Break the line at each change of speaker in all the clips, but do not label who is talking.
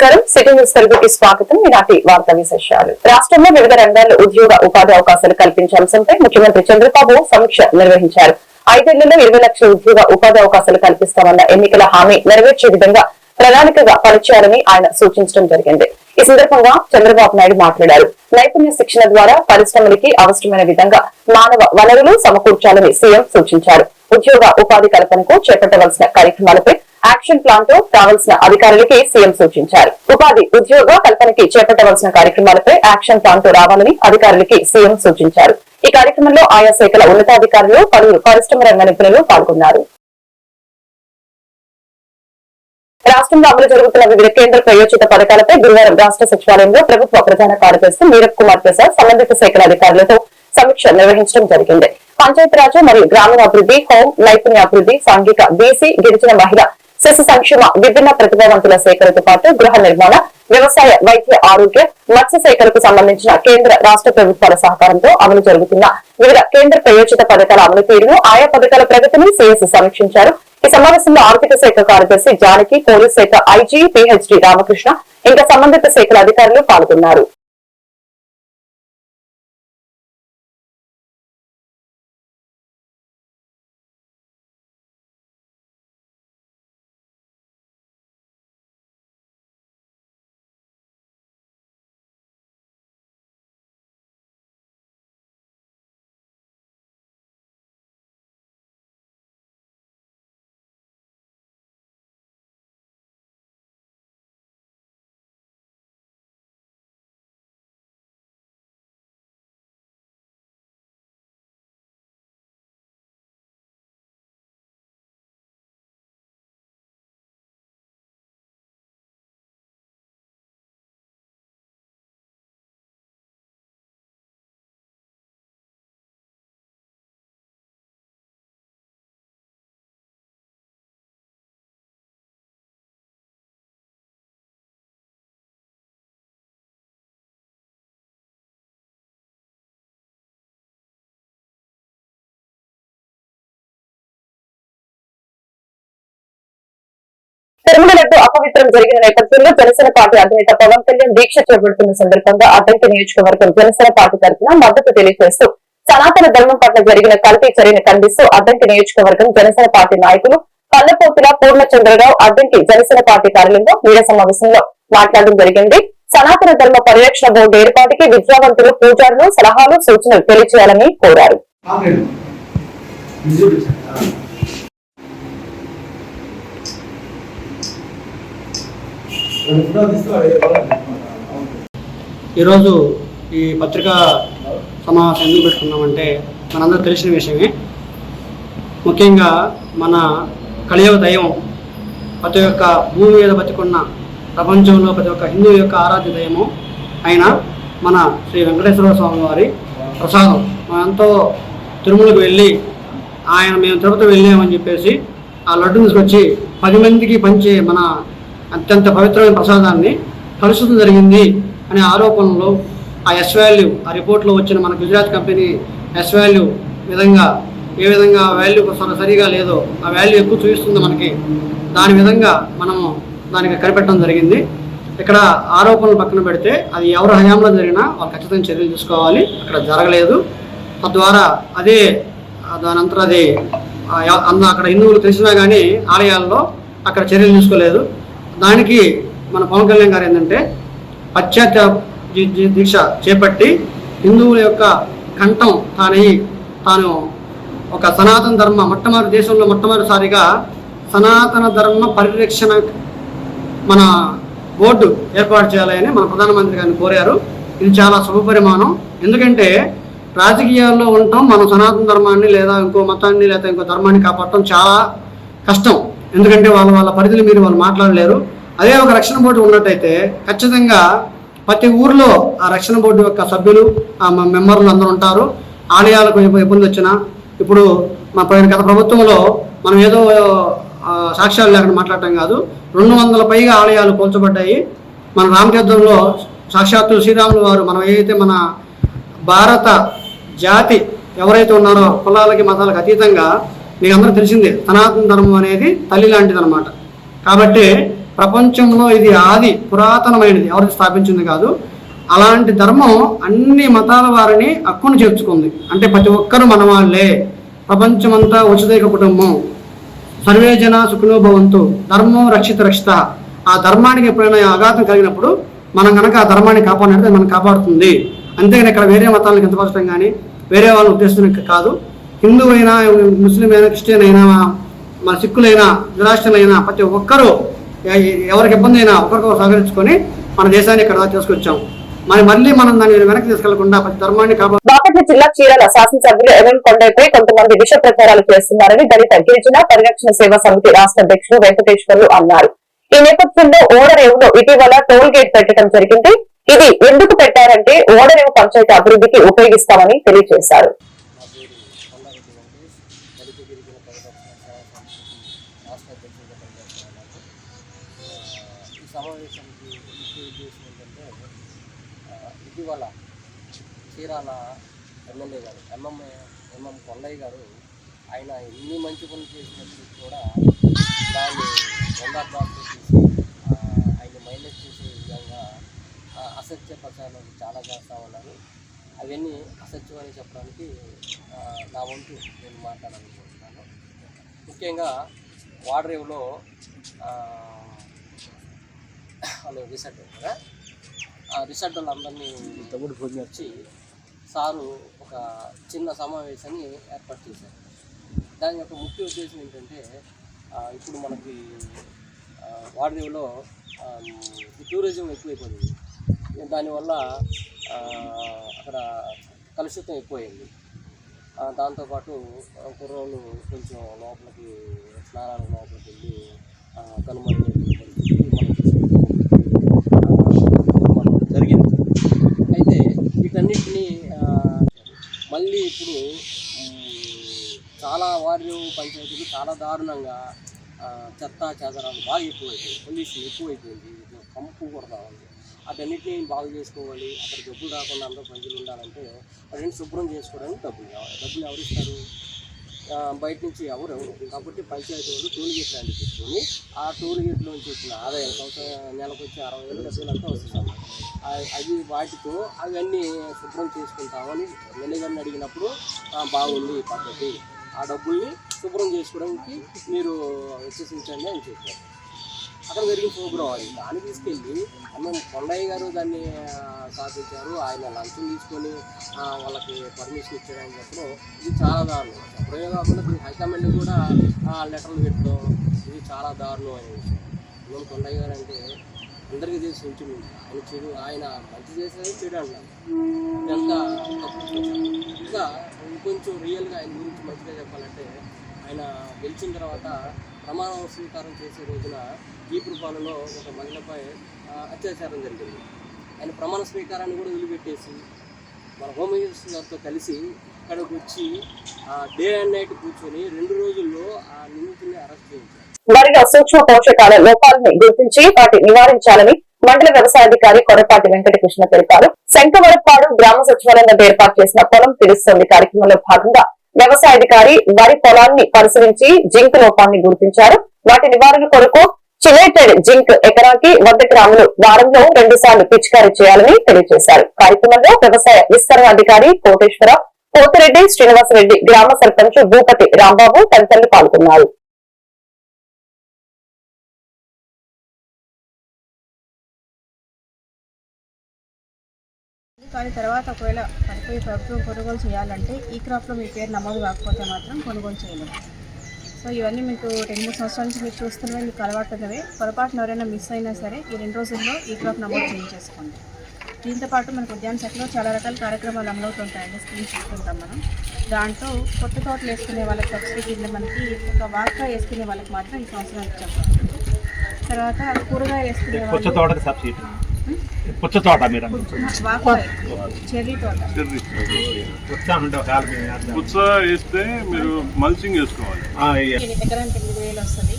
నమస్కారం. City news తెలుగుకి స్వాగతం. ఈనాటి వార్తా విశేషాలు. రాష్ట్రంలో వివిధ రంగాల్లో ఉద్యోగ ఉపాధి అవకాశాలు కల్పించే అంశంపై ముఖ్యమంత్రి చంద్రబాబు సమీక్ష నిర్వహించారు. 5 ఏళ్లలో 20 లక్షల ఉద్యోగ ఉపాధి అవకాశాలు కల్పిస్తామన్న ఎన్నికల హామీ నెరవేర్చే విధంగా ప్రణాళికగా పనిచేయాలని ఆయన సూచించడం జరిగింది. ఈ సందర్భంగా చంద్రబాబు నాయుడు మాట్లాడారు. నైపుణ్య శిక్షణ ద్వారా పరిశ్రమలకి అవసరమైన విధంగా మానవ వనరులు సమకూర్చాలని సీఎం సూచించారు. ఉద్యోగ ఉపాధి కల్పనకు చేపట్టవలసిన కార్యక్రమాలపై యాక్షన్ ప్లాన్ తో కావాల్సిన అధికారులకి సీఎం సూచించారు. ఉపాధి ఉద్యోగ కల్పనకి చేపట్టవలసిన కార్యక్రమాలపై యాక్షన్ ప్లాన్ తో రావాలని అధికారులకి సీఎం సూచించారు. ఈ కార్యక్రమంలో ఆయా శాఖల ఉన్నతాధికారులు, పలువురు పరిశ్రమ రంగ నిపుణులు పాల్గొన్నారు. రాష్ట్రంలో అమలు జరుగుతున్న వివిధ కేంద్ర ప్రయోజిత పథకాలపై గురువారం రాష్ట్ర సచివాలయంలో ప్రభుత్వ ప్రధాన కార్యదర్శి మీరప్ కుమార్ ప్రసాద్ సంబంధిత శాఖల అధికారులతో సమీక్ష నిర్వహించడం జరిగింది. పంచాయతీరాజ్ మరియు గ్రామీణాభివృద్ధి, హోం, నైపుణ్యాభివృద్ధి, సాంఘిక, బీసీ, గిరిజన మహిళ, శిశు సంక్షేమ, విభిన్న ప్రతిభావంతుల సేకరణతో పాటు గృహ నిర్మాణ, వ్యవసాయ, వైద్య, ఆరోగ్య, మత్స్య శాఖలకు సంబంధించిన కేంద్ర రాష్ట్ర ప్రభుత్వాల సహకారంతో అమలు జరుగుతున్న వివిధ కేంద్ర ప్రయోజిత పథకాల అమలు తీరును, ఆయా పథకాల ప్రగతిని సీఎస్ సమీక్షించారు. ఈ సమావేశంలో ఆర్థిక శాఖ కార్యదర్శి జానకి, పోలీస్ శాఖ ఐజీ పీహెచ్డీ రామకృష్ణ, ఇంకా సంబంధిత శాఖల అధికారులు పాల్గొన్నారు. తిరుమల లడ్డు అపవిత్రం జరిగిన నేపథ్యంలో జనసేన పార్టీ అధినేత పవన్ కళ్యాణ్ దీక్ష చేపడుతున్న సందర్భంగా అద్దంకి నియోజకవర్గం జనసేన పార్టీ తరఫున మద్దతు తెలియజేస్తూ సనాతన ధర్మం పట్ల జరిగిన కల్తీ చర్యను ఖండిస్తూ అద్దంకి నియోజకవర్గం జనసేన పార్టీ నాయకులు పల్లపోతుల పూర్ణచంద్రరావు అద్దంకి జనసేన పార్టీ కార్యాలయంలో మీడియా సమావేశంలో మాట్లాడడం జరిగింది. సనాతన ధర్మ పరిరక్షణ బోర్డు ఏర్పాటుకి విద్యావంతులు, పూజారులు సలహాలు, సూచనలు తెలియజేయాలని కోరారు.
ఈరోజు ఈ పత్రికా సమావేశం ఎందుకు పెట్టుకున్నామంటే మనందరూ తెలిసిన విషయమే. ముఖ్యంగా మన కలియుగ దైవం, ప్రతి ఒక్క భూమి మీద బతికున్న ప్రపంచంలో ప్రతి ఒక్క హిందూ యొక్క ఆరాధ్య దైవము అయిన మన శ్రీ వెంకటేశ్వర స్వామి వారి ప్రసాదం. ఎంతో తిరుమలకు వెళ్ళి మేము తిరుపతి వెళ్ళామని చెప్పేసి ఆ లడ్డు తీసుకొచ్చి 10 మందికి పంచే మన అత్యంత పవిత్రమైన ప్రసాదాన్ని కలుషితం జరిగింది అనే ఆరోపణలు, ఆ ఎస్ వాల్యూ, ఆ రిపోర్ట్లో వచ్చిన మన గుజరాత్ కంపెనీ ఎస్ వాల్యూ ఏ విధంగా వాల్యూ సరిగా లేదో ఆ వాల్యూ ఎక్కువ చూపిస్తుంది మనకి. దాని విధంగా మనము దానికి కనిపెట్టడం జరిగింది. ఇక్కడ ఆరోపణలు పక్కన పెడితే అది ఎవరి హయాంలో జరిగినా వాళ్ళు ఖచ్చితంగా చర్యలు తీసుకోవాలి. అక్కడ జరగలేదు. తద్వారా దానంతరం అది అక్కడ హిందువులు తెలిసినా కానీ ఆలయాల్లో అక్కడ చర్యలు తీసుకోలేదు. దానికి మన పవన్ కళ్యాణ్ గారు ఏంటంటే పశ్చాత్తాప దీక్ష చేపట్టి హిందువుల యొక్క కంఠం తాను ఒక సనాతన ధర్మ దేశంలో మొట్టమొదటిసారిగా సనాతన ధర్మ పరిరక్షణ మన బోర్డు ఏర్పాటు చేయాలని మన ప్రధానమంత్రి గారిని కోరారు. ఇది చాలా శుభపరిమాణం. ఎందుకంటే రాజకీయాల్లో ఉండటం, మనం సనాతన ధర్మాన్ని లేదా ఇంకో మతాన్ని లేదా ఇంకో ధర్మాన్ని కాపాడటం చాలా కష్టం. ఎందుకంటే వాళ్ళ పరిధిని మీరు వాళ్ళు మాట్లాడలేరు. అదే ఒక రక్షణ బోర్డు ఉన్నట్టయితే ఖచ్చితంగా ప్రతి ఊర్లో ఆ రక్షణ బోర్డు యొక్క సభ్యులు, ఆ మెంబర్లు అందరూ ఉంటారు. ఆలయాలకు ఇబ్బంది వచ్చినా, ఇప్పుడు గత ప్రభుత్వంలో మనం ఏదో సాక్ష్యాలు లేకుండా మాట్లాడటం కాదు, 200 పైగా ఆలయాలు కూల్చబడ్డాయి. మన రామతీర్థంలో సాక్షాత్తు శ్రీరాములు వారు మనం ఏదైతే మన భారత జాతి ఎవరైతే ఉన్నారో కులాలకి మతాలకు అతీతంగా మీకు అందరూ తెలిసిందే, సనాతన ధర్మం అనేది తల్లి లాంటిది అనమాట. కాబట్టి ప్రపంచంలో ఇది ఆది పురాతనమైనది, ఎవరికి స్థాపించింది కాదు. అలాంటి ధర్మం అన్ని మతాల వారిని హక్కును చేర్చుకుంది. అంటే ప్రతి ఒక్కరూ మన వాళ్ళే, ప్రపంచమంతా ఉచితైక కుటుంబం, సర్వే జన సుఖినో భవంతు, ధర్మం రక్షిత రక్షిత. ఆ ధర్మానికి ఎప్పుడైనా ఆఘాతం కలిగినప్పుడు మనం కనుక ఆ ధర్మాన్ని కాపాడినట్టు మనం కాపాడుతుంది. అంతేగాని ఇక్కడ వేరే మతాలను కించపరచడం కానీ వేరే వాళ్ళని ఉద్దేశం కాదు. హిందూ అయినా, ముస్లిం అయినా, క్రిస్టియన్ అయినా, మన సిక్కులైనా, నిరాష్ట్రులైనా ప్రతి ఒక్కరూ ఎవరికి ఇబ్బంది అయినా ఒకరికొకరు సహకరించుకొని మన దేశాన్ని ఇక్కడ తీసుకొచ్చాం. మళ్ళీ మనం దాన్ని వెనక్కి తీసుకెళ్లకుండా ప్రతి ధర్మాన్ని
బాపట్ల జిల్లా చీరాల శాసనసభ్యులు ఎంఎం కొండపై కొంతమంది విష ప్రచారాలు చేస్తున్నారని దళిత గిరిజన పరిరక్షణ సేవా సమితి రాష్ట్ర అధ్యక్షుడు వెంకటేశ్వర్లు అన్నారు. ఈ నేపథ్యంలో ఓడరేవులో ఇటీవల టోల్ గేట్ పెట్టడం జరిగింది. ఇది ఎందుకు పెట్టారంటే ఓడరేవు పంచాయతీ అభివృద్ధికి ఉపయోగిస్తామని తెలియజేశారు.
ఇటీవల చీరాల ఎమ్మెల్యే గారు ఎంఎం కొండయ్య గారు ఆయన ఎన్ని మంచి పనులు చేసినప్పుడు కూడా దాన్ని వందర్బాటు తీసి ఆయన మైనస్ చేసే విధంగా అసత్య ప్రచారాలు చాలా చేస్తూ ఉన్నారు. అవన్నీ అసత్యం అని చెప్పడానికి నా వంతు నేను మాట్లాడాలనుకుంటున్నాను. ముఖ్యంగా వాడరేవులో వాళ్ళు రిసార్ట్ కదా, ఆ రిసార్ట్ వాళ్ళందరినీ తమ్ముడు భోజనం వచ్చి సారు ఒక చిన్న సమావేశాన్ని ఏర్పాటు చేశారు. దాని యొక్క ముఖ్య ఉద్దేశం ఏంటంటే ఇప్పుడు మనకి వాడరేవులో టూరిజం ఎక్కువైపోయింది. దానివల్ల అక్కడ కలుషితం ఎక్కువైంది. దాంతోపాటు కుర్రోళ్ళు కొంచెం లోపలికి స్నానాల లోపలికి వెళ్ళి కనుమరుగు జరిగింది. అయితే వీటన్నిటినీ మళ్ళీ ఇప్పుడు చాలా వార్డు పంచాయతీలు చాలా దారుణంగా చెత్త చెదరాలు బాగా ఎక్కువైపోయింది, పొల్యూషన్ ఎక్కువైపోయింది, కంపు కొడతా ఉంది. వాటన్నిటిని బాగు చేసుకోవాలి, అక్కడ జబ్బులు రాకుండా అందరూ ప్రజలు ఉండాలంటే వాటిని శుభ్రం చేసుకోవడానికి డబ్బులు కావాలి. డబ్బులు ఎవరు ఇస్తారు? బయట నుంచి ఎవరు. కాబట్టి పంచాయతీ వాళ్ళు టోల్ గేట్ లాంటి పెట్టుకొని ఆ టోల్ గేట్లోంచి వచ్చిన ఆదాయం నెలకు వచ్చి 60,000 డబ్బులు అంతా వస్తుంది. అవి వాటితో అవన్నీ శుభ్రం చేసుకుంటామని ఎమ్మెల్యేగారిని అడిగినప్పుడు బాగుంది పద్ధతి, ఆ డబ్బుల్ని శుభ్రం చేసుకోవడానికి మీరు విశ్వసించండి అని చెప్పారు. అక్కడ జరిగిన ప్రోగ్రాం అది. దాన్ని తీసుకెళ్ళి అన్నం కొండయ్య గారు దాన్ని స్థాపించారు. ఆయన లంచం తీసుకొని వాళ్ళకి పర్మిషన్ ఇచ్చారని చెప్పడం ఇది చాలా దారుణం. చెప్పడమే కాకుండా హైకమాండ్ కూడా లెటర్లు పెట్టడం ఇది చాలా దారుణమైన విషయం. అన్నం కొండయ్య గారు అంటే అందరికీ తెలిసి ఉంచి ఆయన చెడు, ఆయన మంచి చేసేది చెడు అంటారు. ఇదంతా తప్పు. ఇంకా ఇంకొంచెం రియల్గా ఆయన గురించి మంచిగా చెప్పాలంటే ఆయన గెలిచిన తర్వాత ప్రమాణ స్వీకారం చేసే రోజున ఈపురపాలలో ఒక మహిళపై అత్యాచారం జరిగింది. ఆయన ప్రమాణ స్వీకారాన్ని కూడా వదిలిపెట్టేసి మన హోమ్ మినిస్టర్ గారితో కలిసి ఇక్కడికి వచ్చి డే అండ్ నైట్ కూర్చొని 2 రోజుల్లో ఆ నిందితుల్ని అరెస్ట్ చేయించారు.
వారిలో సూక్ష్మ పోషకాల లోపాలను గుర్తించి వాటి నివారించాలని మండల వ్యవసాయాధికారి కొరపాటి వెంకటకృష్ణ తెలిపారు. శంకవరపాడు గ్రామ సచివాలయంలో ఏర్పాటు చేసిన పొలం పిలుస్తోంది కార్యక్రమంలో భాగంగా వ్యవసాయాధికారి వరి పొలాన్ని పరిశీలించి జింక్ లోపాన్ని గుర్తించారు. వాటి నివారణ కొరకు చిలేటెడ్ జింక్ ఎకరాకి 100 గ్రాములు వారంలో 2 సార్లు పిచికారీ చేయాలని తెలియజేశారు. కార్యక్రమంలో వ్యవసాయ విస్తరణాధికారి కోటేశ్వర, పోతిరెడ్డి, శ్రీనివాసరెడ్డి, గ్రామ సర్పంచ్ భూపతి రాంబాబు తదితరులు పాల్గొన్నారు.
కానీ తర్వాత ఒకవేళ పడిపోయి ప్రభుత్వం కొనుగోలు చేయాలంటే ఈ క్రాప్లో మీ పేరు నమోదు కాకపోతే మాత్రం కొనుగోలు చేయలేదు. సో ఇవన్నీ మీకు 2-3 సంవత్సరాల నుంచి మీరు చూస్తున్నవి మీకు అలవాటున్నవే. పొరపాటున ఎవరైనా మిస్ అయినా సరే ఈ 2 రోజుల్లో ఈ క్రాప్ నమోదు చేయించేసుకోండి. దీంతోపాటు మనకు ఉద్యాన శాఖలో చాలా రకాల కార్యక్రమాలు అమలవుతుంటాయండి. స్కీమ్స్ చూస్తుంటాం మనం. దాంట్లో కొత్త తోటలు వేసుకునే వాళ్ళకి సబ్సిడీ కింద మనకి ఒక వాక్కా వేసుకునే వాళ్ళకి మాత్రం ఈ సంవత్సరం ఇచ్చాం. తర్వాత కూరగాయలు వేసుకునే వాళ్ళు
పుచ్చ తోట మీరు
చెర్రీ తోట
పుచ్చ వేస్తే మీరు మల్చింగ్ వేసుకోవాలి.
ఎకరానికి 8,000 వస్తుంది.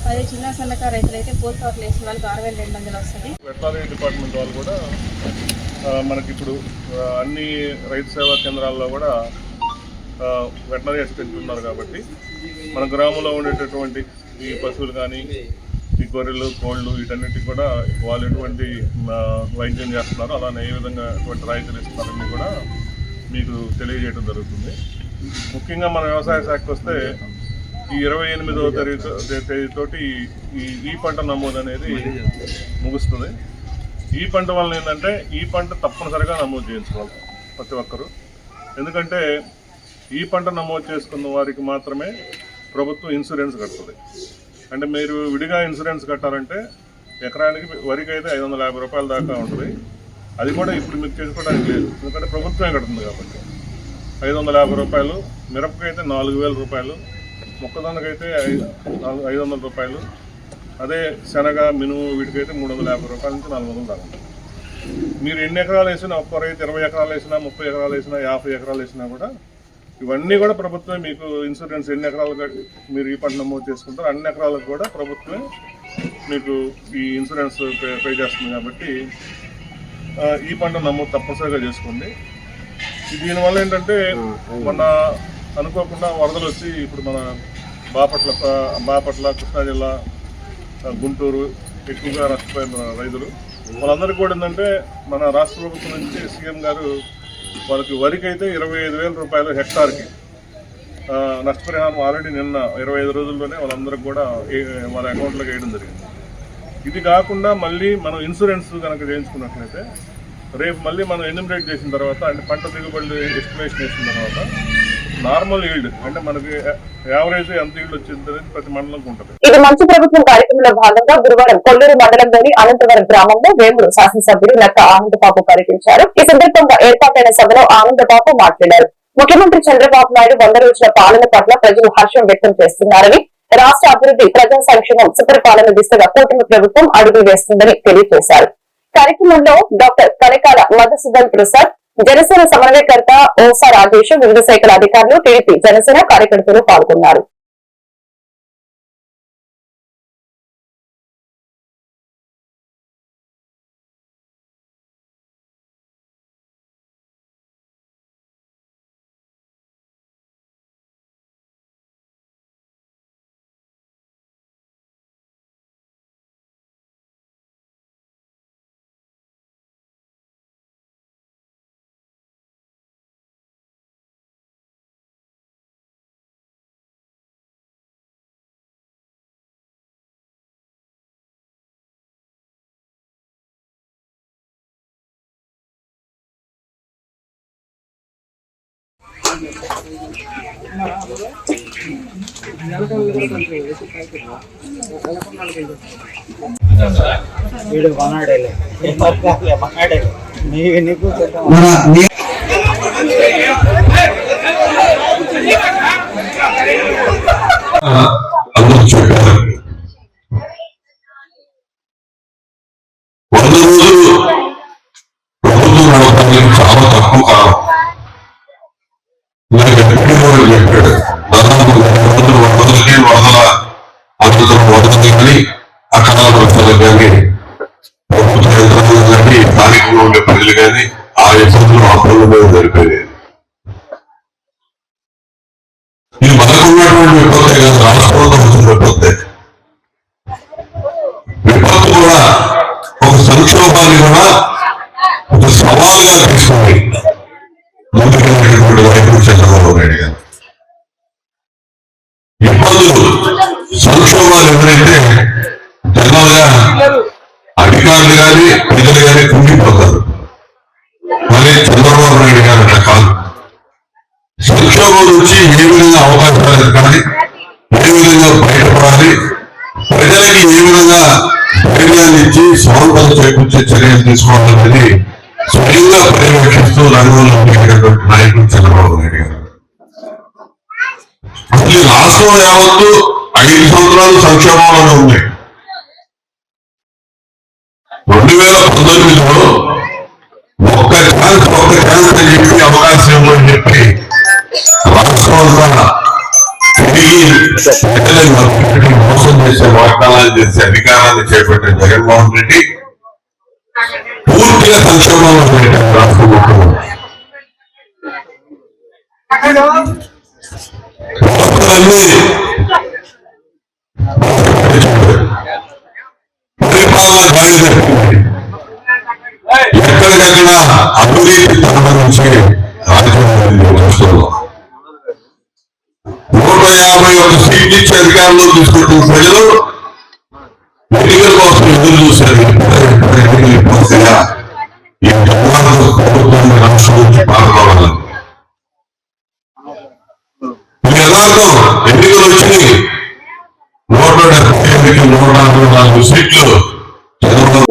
అదే చిన్న సన్నకారు రైతులు అయితే పూల తోటలు వేసిన వాళ్ళకి 6,200 వస్తుంది.
వెటనరీ డిపార్ట్మెంట్ వాళ్ళు కూడా మనకి ఇప్పుడు అన్ని రైతు సేవా కేంద్రాల్లో కూడా వెటనరీ అసిస్టెంట్ ఉన్నారు. కాబట్టి మన గ్రామంలో ఉండేటటువంటి ఈ పశువులు కానీ, ఈ గొర్రెలు, కోళ్ళు వీటన్నిటికి కూడా వాళ్ళు ఎటువంటి వైద్యం చేస్తున్నారు, అలానే ఏ విధంగా ఎటువంటి రాయితీలు ఇస్తున్నారని కూడా మీకు తెలియజేయడం జరుగుతుంది. ముఖ్యంగా మన వ్యవసాయ శాఖకు వస్తే ఈ 28వ తేదీతోటి ఈ పంట నమోదు అనేది ముగుస్తుంది. ఈ పంట వలన ఏంటంటే ఈ పంట తప్పనిసరిగా నమోదు చేయించుకోవాలి ప్రతి ఒక్కరూ. ఎందుకంటే ఈ పంట నమోదు చేసుకున్న వారికి మాత్రమే ప్రభుత్వం ఇన్సూరెన్స్ కడుతుంది. అంటే మీరు విడిగా ఇన్సూరెన్స్ కట్టాలంటే ఎకరానికి వరికి అయితే 550 రూపాయల దాకా ఉంటుంది. అది కూడా ఇప్పుడు మీకు చేసుకోవడానికి లేదు, ఎందుకంటే ప్రభుత్వమే కడుతుంది కాబట్టి. 550 రూపాయలు, మిరపకైతే 4000 రూపాయలు, మొక్కజొన్నకైతే 500 రూపాయలు, అదే శనగ, మినుము వీటికైతే 350 రూపాయల నుంచి 400 దాకా. మీరు ఎన్ని ఎకరాలు వేసినా, ఒక్క రైతు 20 ఎకరాలు వేసినా, 30 ఎకరాలు వేసినా, 50 ఎకరాలు వేసినా కూడా ఇవన్నీ కూడా ప్రభుత్వమే మీకు ఇన్సూరెన్స్ ఎన్ని ఎకరాలు మీరు ఈ పంట నమోదు చేసుకుంటారో అన్ని ఎకరాలకు కూడా ప్రభుత్వమే మీకు ఈ ఇన్సూరెన్స్ పే చేస్తుంది. కాబట్టి ఈ పంట నమోదు తప్పనిసరిగా చేసుకోండి. దీనివల్ల ఏంటంటే మన అనుకోకుండా వరదలు వచ్చి ఇప్పుడు మన బాపట్ల, కృష్ణా జిల్లా, గుంటూరు ఎక్కువగా నష్టపోయిన రైతులు వాళ్ళందరికీ కూడా ఏంటంటే మన రాష్ట్ర ప్రభుత్వం నుంచి సీఎం గారు వాళ్ళకి వరికి అయితే 25,000 రూపాయలు హెక్టార్కి నష్టపరిహారం ఆల్రెడీ నిన్న 25 రోజుల్లోనే వాళ్ళందరికీ కూడా వాళ్ళ అకౌంట్లోకి వేయడం జరిగింది. ఇది కాకుండా మళ్ళీ మనం ఇన్సూరెన్స్ కనుక చేయించుకున్నట్లయితే రేపు మళ్ళీ మనం ఎన్యూమరేట్ చేసిన తర్వాత, అంటే పంట దిగుబడి ఎస్టిమేషన్ వేసిన తర్వాత నార్మల్ ఈల్డ్ అంటే మనకి యావరేజ్ ఎంత ఈల్డ్ వచ్చింది ప్రతి మండలంకి ఉంటుంది.
ఇది మంచి ప్రభుత్వం కార్యక్రమంలో భాగంగా గురువారం కొల్లూరు మండలంలోని అనంతవరం గ్రామంలో వేముడు శాసనసభ్యులు నక్క ఆనందబాబు పర్యటించారు. ఈ సందర్భంగా ఏర్పాటైన సభలో ఆనందబాబు మాట్లాడారు. ముఖ్యమంత్రి చంద్రబాబు నాయుడు 100 రోజుల పాలన పట్ల ప్రజలు హర్షం వ్యక్తం చేస్తున్నారని, రాష్ట్ర అభివృద్ధి, ప్రజా సంక్షేమం, సుపరిపాలన దిశగా కూటమి ప్రభుత్వం అడుగులు వేస్తుందని తెలియజేశారు. కార్యక్రమంలో డాక్టర్ కనకాల మధుసూదన్ ప్రసాద్, జనసేన సమన్వయకర్త ఓసా రాజేష్, వివిధ శాఖల అధికారులు, టీడీపీ, జనసేన కార్యకర్తలు పాల్గొన్నారు.
చాలా తక్కువ కాలం నాకు ఎప్పటికీ చెప్పాడు. దాదాపు వరదల వరదలు కానీ అకాల వర్షాలు కానీ ప్రభుత్వ యంత్రాలు కానీ స్థానికంగా ఉండే ప్రజలు కానీ ఆ ఇబ్బందులు అప్పుల మీద జరిపేది. ఇది మనకున్నటువంటి విపత్తే కాదు, రాష్ట్రంలో వచ్చిన విపత్తే. విపత్తు కూడా ఒక సంక్షోభాన్ని కూడా ఒక సవాలుగా తీసుకుని ముందుకెళ్ళినటువంటి వైపు చంద్రబాబు నాయుడు గారు. ఇబ్బందులు, సంక్షోభాలు ఎవరైతే జనరల్గా అధికారులు కానీ ప్రజలు కానీ కుంగిపోతారు. మరి చంద్రబాబు నాయుడు గారు అట్లా కాదు. సంక్షోభం నుంచి ఏ విధంగా అవకాశాలు కానీ, ఏ విధంగా బయటపడాలి, ప్రజలకి ఏ విధంగా ధైర్యాన్ని ఇచ్చి స్వాతంత్రం చేకూర్చే చర్యలు తీసుకోవాలనేది స్వయంగా పర్యవేక్షిస్తూ రంగంలో ఉండేటటువంటి నాయకుడు చంద్రబాబు నాయుడు గారు. అసలు రాష్ట్రం యావత్తు 5 సంవత్సరాలు సంక్షేమంలోనే ఉంది. 2019లో ఒక్క ఛాన్స్ అని చెప్పి అవకాశం ఇవ్వమని చెప్పి రాష్ట్రం అంతా తిరిగి ప్రజలను మోసం చేసే వాగ్దానాలు చేసే అధికారాన్ని చేపట్టిన జగన్మోహన్ రెడ్డి పూర్తిగా సంక్షేమంలో పెట్టారు రాష్ట్ర ముఖ్యమంత్రి. ఎక్కడికక్కడ అవినీతి తరలించే రాజ్యాంగం చూస్తున్నాం. 151 సీట్లు ఇచ్చి అధికారంలో తీసుకుంటున్న ప్రజలు ఎన్నికల కోసం ఎదురు చూశారు. ఎన్నికలు ఇప్పటికైనా ఈ దుర్మార్గ ప్రభుత్వాన్ని రాష్ట్రం నుంచి పాల్గొనాలి. ఇది యథార్థం. ఎన్నికలు వచ్చినాయి. 174 సీట్లు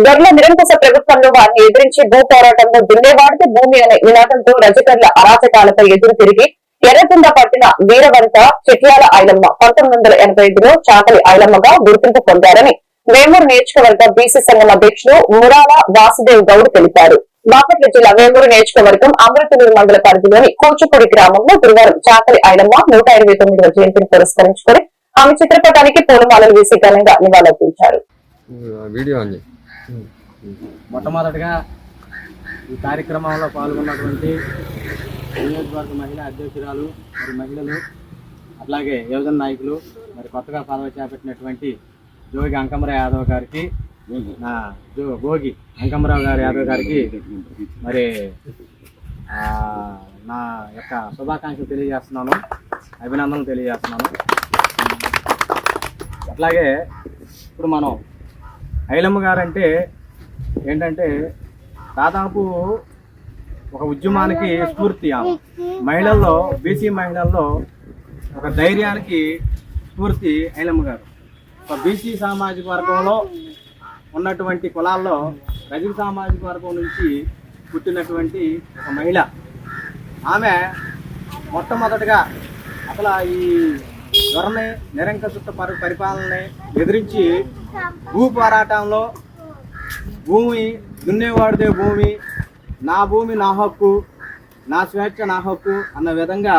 గొర్రెల నిరంకుశ ప్రభుత్వంలో వారిని ఎదిరించి భూ పోరాటంలో దున్నేవాడితే భూమి అనే నినాదంతో రజకర్ల అరాచకాలపై ఎదురు తిరిగి ఎర్రగుండ పట్టిన వీరవంత చిట్యాల ఐలమ్మ 1985లో చాకలి ఐలమ్మగా గుర్తింపు పొందారని వేమూరు నియోజకవర్గ బీసీ సంఘం అధ్యక్షుడు మురాల వాసుదేవ్ గౌడ్ తెలిపారు. బాపట్ల జిల్లా వేమూరు నియోజకవర్గం అమృతలూరు మండల పరిధిలోని కూచిపూడి గ్రామంలో గురువారం చాకలి ఐలమ్మ 129వ జయంతిని పురస్కరించుకుని ఆమె చిత్రపటానికి పూలమాలలు వేసి ఘనంగా నివాళులర్పించారు.
మొట్టమొదటిగా ఈ కార్యక్రమంలో పాల్గొన్నటువంటి నియోజకవర్గ మహిళా అధ్యక్షురాలు మరి మహిళలు అట్లాగే యువజన నాయకులు మరి కొత్తగా పదవి చేపట్టినటువంటి జోగి అంకమరావు యాదవ్ గారికి భోగి అంకమరావు యాదవ్ గారికి మరి నా యొక్క శుభాకాంక్షలు తెలియజేస్తున్నాను, అభినందనలు తెలియజేస్తున్నాను. అట్లాగే ఇప్పుడు మనం ఐలమ్మ గారు అంటే ఏంటంటే దాదాపు ఒక ఉద్యమానికి స్ఫూర్తి. మహిళల్లో బీసీ మహిళల్లో ఒక ధైర్యానికి స్ఫూర్తి ఐలమ్మ గారు. ఒక బీసీ సామాజిక వర్గంలో ఉన్నటువంటి కులాల్లో రజక సామాజిక వర్గం నుంచి పుట్టినటువంటి ఒక మహిళ. ఆమె మొట్టమొదటిగా అసలు ఈ ధోరణి నిరంకుశ పరిపాలనని ఎదిరించి భూ పోరాటంలో భూమి దున్నేవాడిదే భూమి, నా భూమి నా హక్కు, నా స్వేచ్ఛ నా హక్కు అన్న విధంగా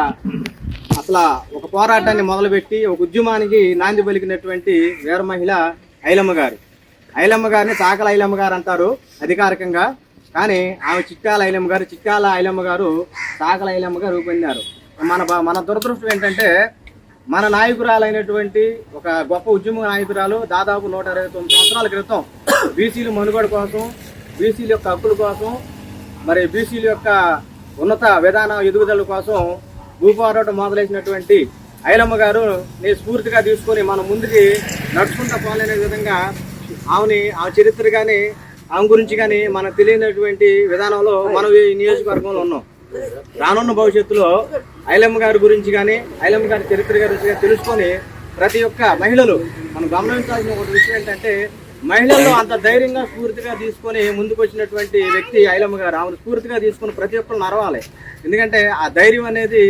అసలు ఒక పోరాటాన్ని మొదలుపెట్టి ఒక ఉద్యమానికి నాంది పలికినటువంటి వీర మహిళ ఐలమ్మ గారు. ఐలమ్మ గారిని చాకల ఐలమ్మ గారు అంటారు అధికారికంగా, కానీ ఆమె చిట్యాల ఐలమ్మ గారు, చిట్యాల ఐలమ్మ గారు చాకల ఐలమ్మగా రూపొందారు. మన దురదృష్టం ఏంటంటే మన నాయకురాలైనటువంటి ఒక గొప్ప ఉద్యమ నాయకురాలు దాదాపు 129 సంవత్సరాల క్రితం బీసీల మనుగడ కోసం, బీసీల యొక్క హక్కుల కోసం, మరి బీసీల యొక్క ఉన్నత విధాన ఎదుగుదల కోసం భూపోరాటం మొదలైనటువంటి ఐలమ్మ గారు నీ స్ఫూర్తిగా తీసుకొని మనం ముందుకి నడుచుకుంటూ పోలేని విధంగా ఆమె చరిత్ర కానీ ఆమె గురించి కానీ మనకు తెలియనటువంటి విధానంలో మనం ఈ నియోజకవర్గంలో ఉన్నాం. రానున్న భవిష్యత్తులో ఐలమ్మ గారి గురించి కానీ ఐలమ్మ గారి చరిత్ర గురించి కానీ తెలుసుకొని ప్రతి ఒక్క మహిళలు మనం గమనించాల్సిన ఒక విషయం ఏంటంటే మహిళల్లో అంత ధైర్యంగా స్ఫూర్తిగా తీసుకొని ముందుకు వచ్చినటువంటి వ్యక్తి ఐలమ్మ గారు. ఆమెను స్ఫూర్తిగా తీసుకొని ప్రతి ఒక్కరు నడవాలి. ఎందుకంటే ఆ ధైర్యం అనేది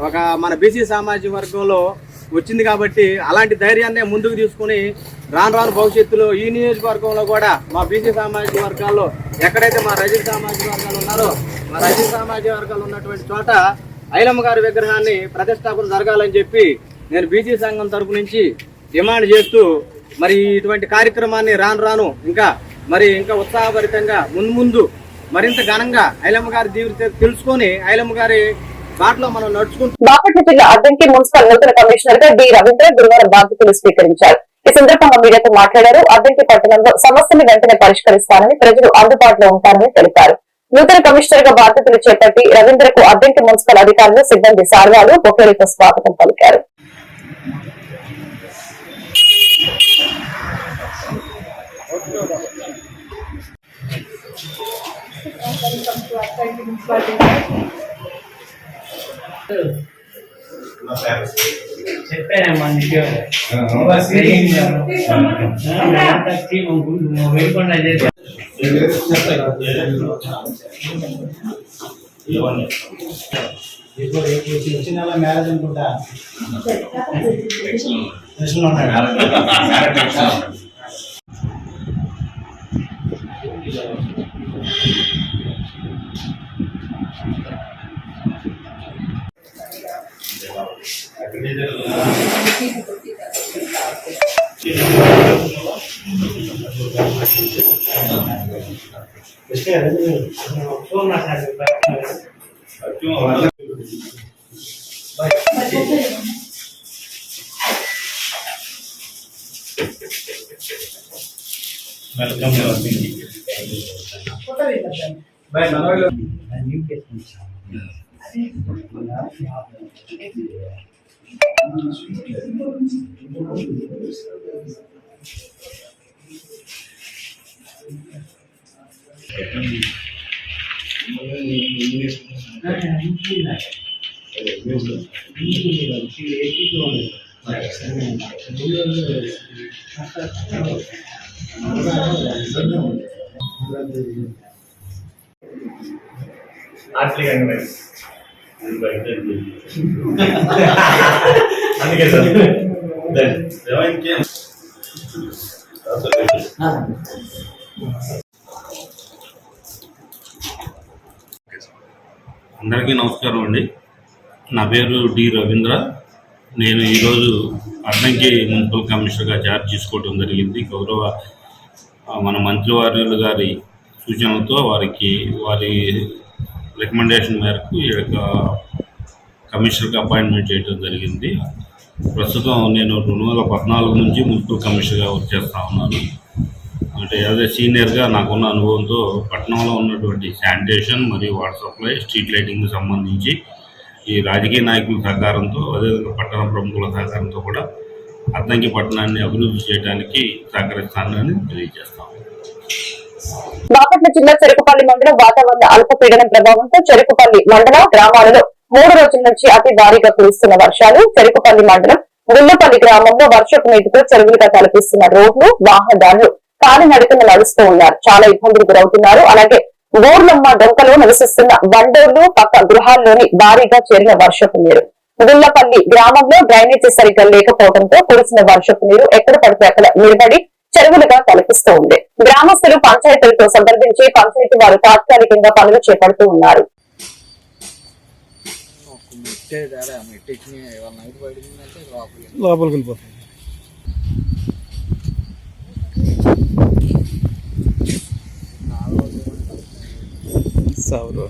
ఒక మన బీసీ సామాజిక వర్గంలో వచ్చింది కాబట్టి అలాంటి ధైర్యాన్ని ముందుకు తీసుకుని రాను భవిష్యత్తులో ఈ నియోజకవర్గంలో కూడా మా బీసీ సామాజిక వర్గాల్లో ఎక్కడైతే మా రజక సామాజిక వర్గాలు ఉన్నారో మా రజక సామాజిక వర్గాలు ఉన్నటువంటి చోట ఐలమ్మ గారి విగ్రహాన్ని ప్రతిష్టాపన జరగాలని చెప్పి నేను బీసీ సంఘం తరపు నుంచి డిమాండ్ చేస్తూ మరి ఇటువంటి కార్యక్రమాన్ని రాను ఇంకా ఉత్సాహభరితంగా ముందు మరింత ఘనంగా ఐలమ్మ గారి జీవితం తెలుసుకొని ఐలమ్మ గారి బాటలో మనం నడుచుకుంటాం.
బాపట్ల జిల్లా అద్దంకి మున్సిపల్ నూతన కమిషనర్ గా డి రవీంద్ర గురువారం బాధ్యతలు స్వీకరించారు. ఈ సందర్భంగా మీడియాతో మాట్లాడారు. అద్దంకి పట్టణంలో సమస్యలు వెంటనే పరిష్కరిస్తానని, ప్రజలు అందుబాటులో ఉంటారని తెలిపారు. నూతన కమిషనర్ గా బాధ్యతలు చేపట్టి రవీంద్రకు అద్దంకి మున్సిపల్ అధికారులు, సిబ్బంది సార్వాలు బొకేలతో స్వాగతం పలికారు.
చెప్పానమ్మా నీకు వెళ్ళకుండా వచ్చిన మ్యారేజ్ అనుకుంటా వెల్కమ్. బై మనోళ్ళు
అందుకే సార్ అందరికీ నమస్కారం అండి. నా పేరు డి రవీంద్ర. నేను ఈరోజు అద్దంకి మున్సిపల్ కమిషనర్గా ఛార్జ్ తీసుకోవడం జరిగింది. గౌరవ మన మంత్రివర్యులు గారి సూచనలతో వారి రికమెండేషన్ మేరకు ఈ యొక్క కమిషనర్గా అపాయింట్మెంట్ చేయడం జరిగింది. ప్రస్తుతం నేను 2014 నుంచి మున్సిపల్ కమిషనర్గా వర్క్ చేస్తూ ఉన్నాను. అంటే యాజ్ ఏ సీనియర్గా నాకున్న అనుభవంతో పట్టణంలో ఉన్నటువంటి శానిటేషన్ మరియు వాటర్ సప్లై, స్ట్రీట్ లైటింగ్కి సంబంధించి ఈ రాజకీయ నాయకుల సహకారంతో, అదేవిధంగా పట్టణ ప్రముఖుల సహకారంతో కూడా అద్దంకి పట్టణాన్ని అభివృద్ధి చేయడానికి సహకరిస్తానని తెలియజేస్తాను.
బాపట్ల జిల్లా చెరుకుపల్లి మండలం వాతావరణ అల్పపీడనం ప్రభావంతో చెరుకుపల్లి మండల గ్రామాలలో 3 రోజుల నుంచి అతి భారీగా కురుస్తున్న వర్షాలు చెరుకుపల్లి మండలం గుల్లపల్లి గ్రామంలో వర్షపు నీటితో చెరువులుగా తలపిస్తున్న రోడ్లు, వాహనదారులు కాలినడకన నడుస్తూ ఉన్నారు. చాలా ఇబ్బందులు గురవుతున్నారు. అలాగే గూర్లమ్మ డొంకలో నివసిస్తున్న బండోళ్లు పక్క గృహాల్లోని భారీగా చేరిన వర్షపు నీరు. గుల్లపల్లి గ్రామంలో డ్రైనేజీ సరిగ్గా లేకపోవడంతో కురిసిన వర్షపు నీరు ఎక్కడ పడితే అక్కడ నిలబడి చెరువులుగా తలపిస్తూ ఉంది. గ్రామస్తులు పంచాయతీలతో సంప్రదించి పంచాయతీ వారు తాత్కాలికంగా పనులు చేపడుతూ ఉన్నారు.
లోపలికి వెళ్ళిపోతుంది. సౌరు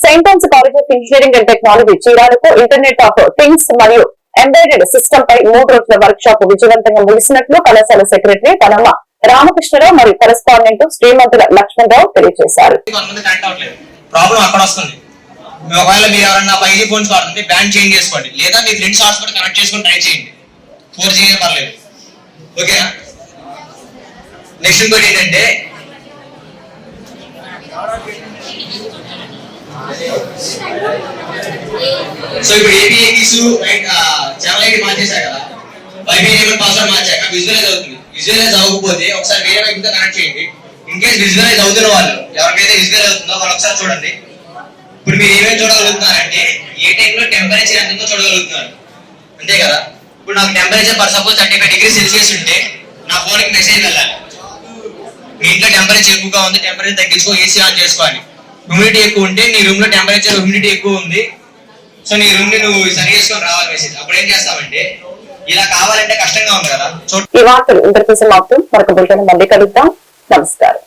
saint Ann's college of engineering and technology చీరాలకు ఇంటర్నెట్ ఆఫ్ థింగ్స్ మరియు ఎంబెడెడ్ సిస్టమ్ పై 3 రోజుల వర్క్ షాప్ విజయవంతంగా ముగిసినట్లు కళాశాల సెక్రటరీ పనమ్మ రామకృష్ణరావు మరియు కరెస్పాండెంట్ శ్రీమంతుల లక్ష్మణరావు తెలియజేశారు.
ప్రాబ్లం అక్కడ వస్తుంది. ఒకవేళ మీరు ఎవరన్నా 5G ఫోన్స్ వాడుతుంటే బ్యాండ్ చేంజ్ చేసుకోండి, లేదా మీ ఫ్రెండ్స్ హాట్స్పాట్ కనెక్ట్ చేసుకొని ట్రై చేయండి. 4G అయినా పర్లేదు, ఓకేనా? నెక్స్ట్ ఇంకోటి ఏంటంటే సో ఇప్పుడు ఏపీఐస్ ఛానల్ ఐడి మార్చేశారు కదా, వైఫై పాస్వర్డ్ మార్చాక విజువలైజ్ అవుతుంది. విజువలైజ్ అవ్వకపోతే ఒకసారి వేరే వైపుతో కనెక్ట్ చేయండి. ఇన్ కేసు విజువలైజ్ అవుతున్న వాళ్ళు ఎవరికైతే విజువలైజ్ అవుతుందో వాళ్ళు ఒకసారి చూడండి. ఇప్పుడు మీరు ఏమేమి చూడగలుగుతున్నారంటే ఏ టైంలో టెంపరేచర్ ఎంతో చూడగలుగుతున్నారు, అంతే కదా? ఇప్పుడు నాకు temperature for suppose 35 degrees Celsius ఉంటే నా ఫోన్ కి మెసేజ్ వెళ్ళాలి, మీ ఇంట్లో టెంపరేచర్ ఎక్కువగా ఉంది, టెంపరేచర్ తగ్గించుకో, ఏసీ ఆన్ చేసుకోవాలి. హ్యూమిడిటీ ఎక్కువ ఉంటే నీ రూమ్ లో టెంపరేచర్ హ్యూమిడిటీ ఎక్కువ ఉంది, సో నీ రూమ్ ని నువ్వు సరి చేసుకొని రావాలి మెసేజ్. అప్పుడు ఏం చేస్తావంటే ఇలా కావాలంటే కష్టంగా ఉంది కదా.
ఈ వార్తలు ఇంతటితో సమాప్తం. మరొక బులెటిన్ మళ్ళీ కలుద్దాం. నమస్కారం.